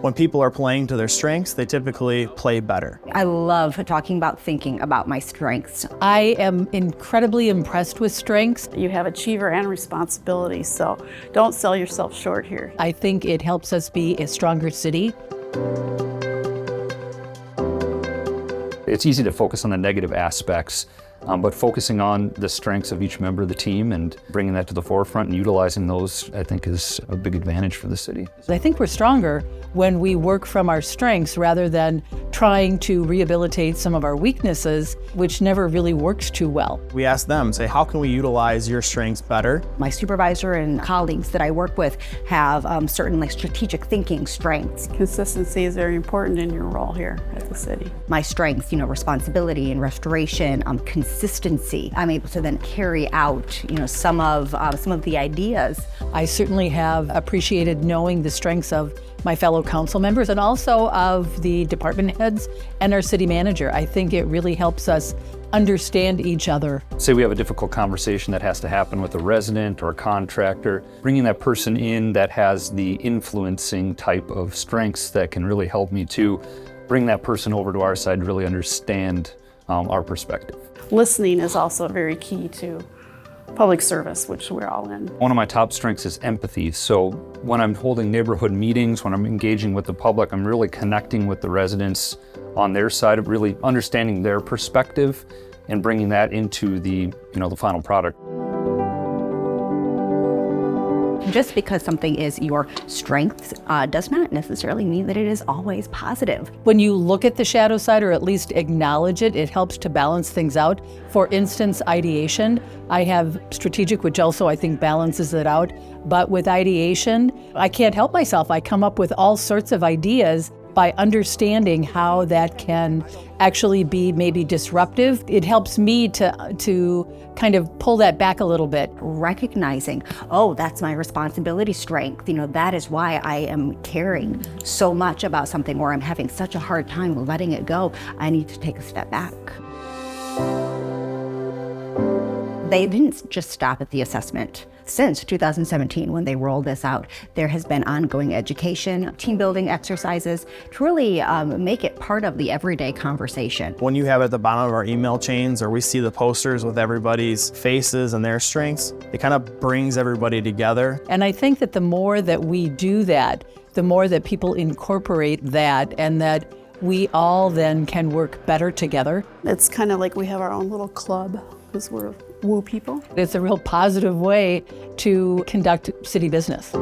When people are playing to their strengths, they typically play better. I love talking about thinking about my strengths. I am incredibly impressed with strengths. You have achiever and responsibility, so don't sell yourself short here. I think it helps us be a stronger city. It's easy to focus on the negative aspects, but focusing on the strengths of each member of the team and bringing that to the forefront and utilizing those, I think, is a big advantage for the city. I think we're stronger when we work from our strengths rather than trying to rehabilitate some of our weaknesses, which never really works too well. We ask them, say, how can we utilize your strengths better? My supervisor and colleagues that I work with have certain strategic thinking strengths. Consistency is very important in your role here at the city. My strengths, responsibility and restoration, consistency. I'm able to then carry out, some of the ideas. I certainly have appreciated knowing the strengths of my fellow council members and also of the department heads and our city manager. I think it really helps us understand each other. Say we have a difficult conversation that has to happen with a resident or a contractor, bringing that person in that has the influencing type of strengths that can really help me to bring that person over to our side to really understand our perspective. Listening is also very key to public service, which we're all in. One of my top strengths is empathy. So when I'm holding neighborhood meetings, when I'm engaging with the public, I'm really connecting with the residents on their side of really understanding their perspective and bringing that into the final product. Just because something is your strength does not necessarily mean that it is always positive. When you look at the shadow side or at least acknowledge it, it helps to balance things out. For instance, ideation. I have strategic, which also I think balances it out. But with ideation, I can't help myself. I come up with all sorts of ideas by understanding how that can actually be maybe disruptive. It helps me to kind of pull that back a little bit. Recognizing, oh, that's my responsibility strength. That is why I am caring so much about something, or I'm having such a hard time letting it go. I need to take a step back. They didn't just stop at the assessment. Since 2017, when they rolled this out, there has been ongoing education, team building exercises to really make it part of the everyday conversation. When you have it at the bottom of our email chains, or we see the posters with everybody's faces and their strengths, it kind of brings everybody together. And I think that the more that we do that, the more that people incorporate that, and that we all then can work better together. It's kind of like we have our own little club because we're woo people. It's a real positive way to conduct city business.